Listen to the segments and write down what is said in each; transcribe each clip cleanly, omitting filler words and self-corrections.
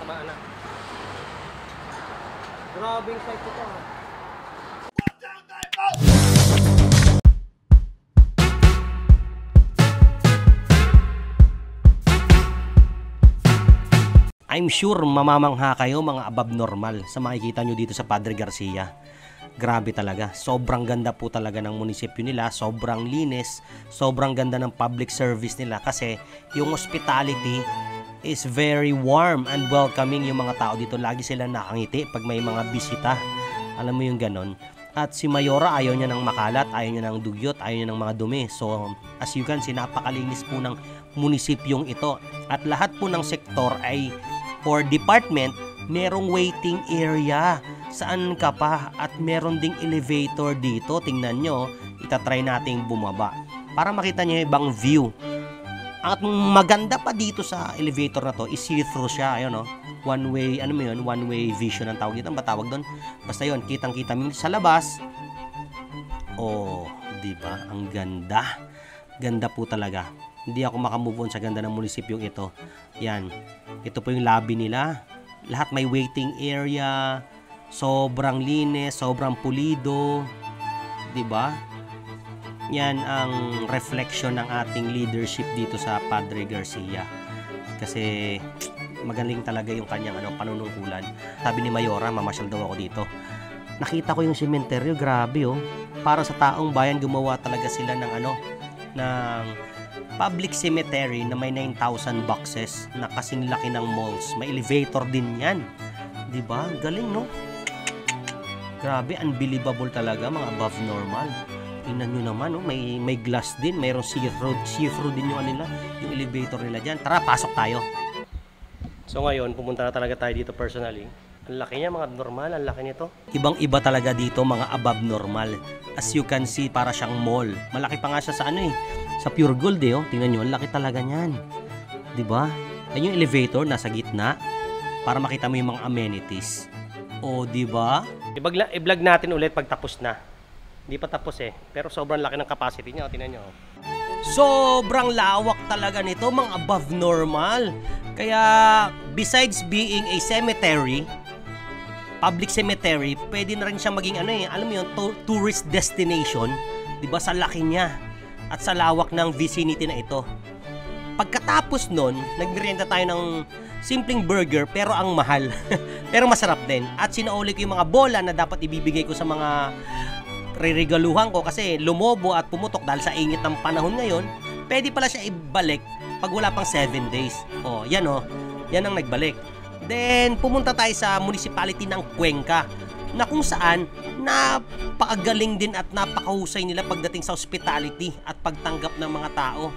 tamaan na. Grabing site ito ha. I'm sure mamamangha kayo mga above normal sa makikita nyo dito sa Padre Garcia. Grabe talaga. Sobrang ganda po talaga ng munisipyo nila. Sobrang linis. Sobrang ganda ng public service nila. Kasi yung hospitality is very warm and welcoming yung mga tao dito. Lagi sila nakangiti pag may mga bisita. Alam mo yung ganon. At si Mayora ayaw niya ng makalat, ayaw niya ng dugyot, ayaw niya ng mga dumi. So as you can see, napakalinis po ng munisipyong ito. At lahat po ng sektor ay or department, merong waiting area. Saan ka pa? At meron ding elevator dito. Tingnan nyo, itatry nating bumaba para makita nyo yung ibang view. At maganda pa dito sa elevator na to, is-see-through siya. Ayun, no? One way, ano mo yun? One way vision ang tawag dito. Ang batawag doon? Basta yun, kitang-kita mo sa labas. Oh, di ba? Ang ganda. Ganda po talaga. Hindi ako makamove on sa ganda ng munisipyong ito. Yan. Ito po yung lobby nila. Lahat may waiting area. Sobrang linis, sobrang pulido. 'Di ba? Yan ang reflection ng ating leadership dito sa Padre Garcia. Kasi magaling talaga yung kanyang panunungkulan. Sabi ni Mayora, mamasyal daw ako dito. Nakita ko yung sementeryo, grabe oh. Para sa taong bayan gumawa talaga sila ng ng public cemetery na may 9,000 boxes na kasing laki ng malls. May elevator din yan. Diba? Galing, no? Grabe, unbelievable talaga, mga above normal. Tingnan nyo naman, no? May glass din. Mayroong see-through din yung yung elevator nila dyan. Tara, pasok tayo. So ngayon, pumunta na talaga tayo dito personally. Ang laki niya, mga normal. Ang laki nito. Ibang-iba talaga dito, mga above normal. As you can see, para siyang mall. Malaki pa nga siya sa sa Pure Gold oh. Tingnan nyo, ang laki talaga niyan. 'Di ba? Yan yung elevator nasa gitna para makita mo yung mga amenities. Oh, 'di ba? I-vlog natin ulit pag tapos na. Hindi pa tapos pero sobrang laki ng capacity niya, tingnan nyo. Sobrang lawak talaga nito, mga above normal. Kaya besides being a cemetery, public cemetery, pwede na rin siya maging alam mo yun, tourist destination, 'di ba, sa laki niya at sa lawak ng vicinity na ito. Pagkatapos nun, nagmerienda tayo ng simpleng burger pero ang mahal. Pero masarap din. At sinauli ko yung mga bola na dapat ibibigay ko sa mga reregaluhan ko kasi lumobo at pumutok dahil sa init ng panahon ngayon. Pwede pala siya ibalik pag wala pang 7 days. Oh, yan yan ang nagbalik. Then pumunta tayo sa municipality ng Cuenca, na kung saan napakagaling din at napakahusay nila pagdating sa hospitality at pagtanggap ng mga tao.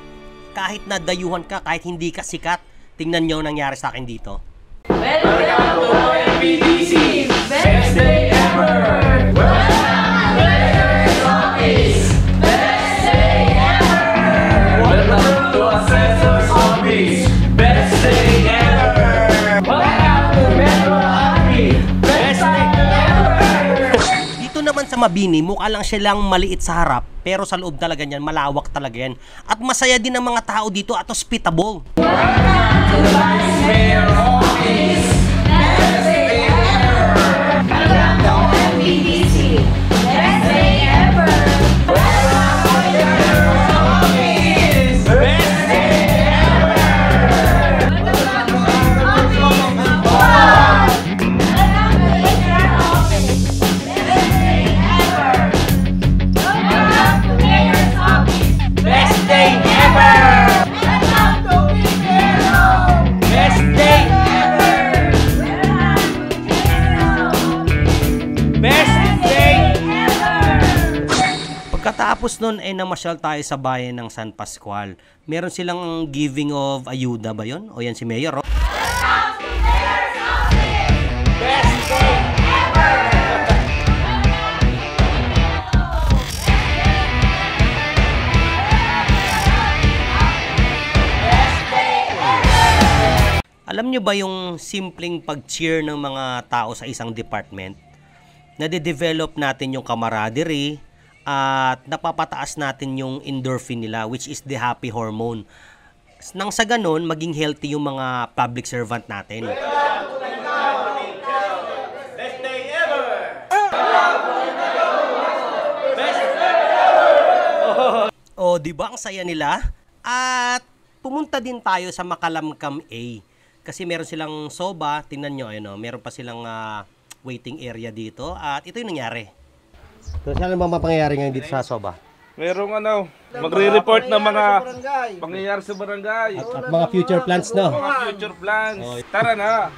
Kahit na dayuhan ka, kahit hindi ka sikat, tingnan nyo nangyari sa akin dito. Welcome to MPDC! Best day ever! Welcome to Mayor's Office! Best day ever! Welcome to Assessor's Office! Best day ever! Welcome to Metro Office! Best day naman sa Mabini, mukha lang silang maliit sa harap, pero sa loob talaga niyan, malawak talaga yan. At masaya din ang mga tao dito at hospitable. Welcome to the Vice Mayor Office! Best day ever! Welcome to MPDC! Best day ever! Welcome to the Mayor's Office! Best day ever! Welcome to Pagkatapos nun namasyal tayo sa bayan ng San Pascual. Meron silang giving of ayuda ba yun? O yan si Mayor, Best day ever! Alam nyo ba yung simpleng pag-cheer ng mga tao sa isang department? Nade-develop natin yung camaraderie at napapataas natin yung endorphin nila, which is the happy hormone. Nang sa ganun, maging healthy yung mga public servant natin. O, di ba ang saya nila? At pumunta din tayo sa Makalamkam A. Kasi meron silang soba, tingnan nyo, ayun, meron pa silang waiting area dito. At ito yung nangyari. So, saan ang mga pangyayari ngayon dito sa soba? Merong magre-report ng mga pangyayari sa barangay. At mga future plans, no? Mga future plans. Tara na.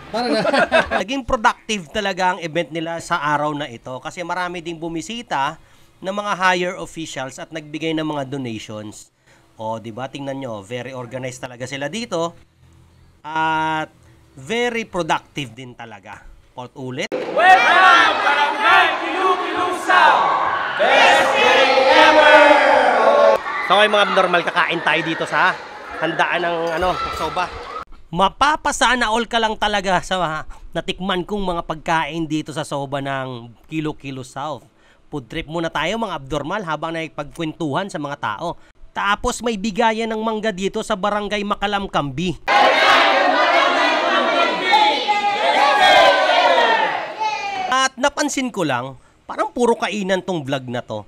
Naging productive talaga ang event nila sa araw na ito kasi marami ding bumisita ng mga higher officials at nagbigay ng mga donations. O, di ba? Tingnan nyo, very organized talaga sila dito. At very productive din talaga. Ulit. Welcome, Barangay Kilu-Kilu South! Best day ever! So ngayon mga abnormal, kakain tayo dito sa handaan ng soba. Mapapasana all ka lang talaga sa natikman kong mga pagkain dito sa soba ng Kilu-Kilu South. Food trip muna tayo mga abnormal habang nakipagkwentuhan sa mga tao. Tapos may bigayan ng mangga dito sa Barangay Makalamkam B. At napansin ko lang, parang puro kainan tong vlog na to.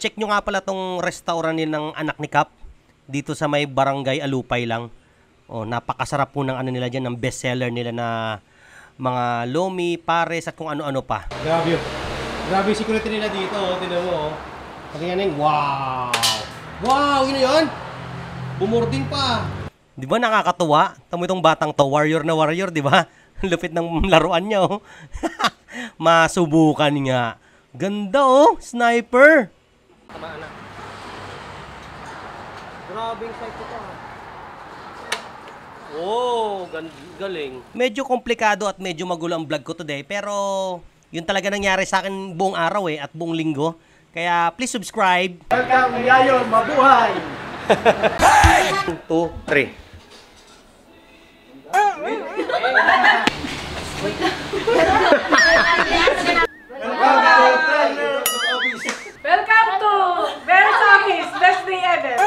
Check nyo nga pala tong restaurant ng anak ni Cap dito sa may Barangay Alupay lang. Oh, napakasarap po ng nila dyan, ng bestseller nila na mga lomi, pares at kung ano-ano pa. Grabe yun. Grabe yung security nila dito, tignan mo. Pagyanin, wow! Wow, yun yun! Bumurding pa! Di ba nakakatuwa? Tamo itong batang to, warrior na warrior, di ba? Lupit ng laruan niya, oh. Masubukan nga. Ganda, oh, sniper! Tamaan na. Grabing sight ito, ha. Oh, galing. Medyo komplikado at medyo magulo ang vlog ko today, pero yun talaga nangyari sa akin buong araw at buong linggo. Kaya please subscribe. Welcome, Yayon! Mabuhay! 1, 2, 3. Welcome to Bear's Office, best day ever.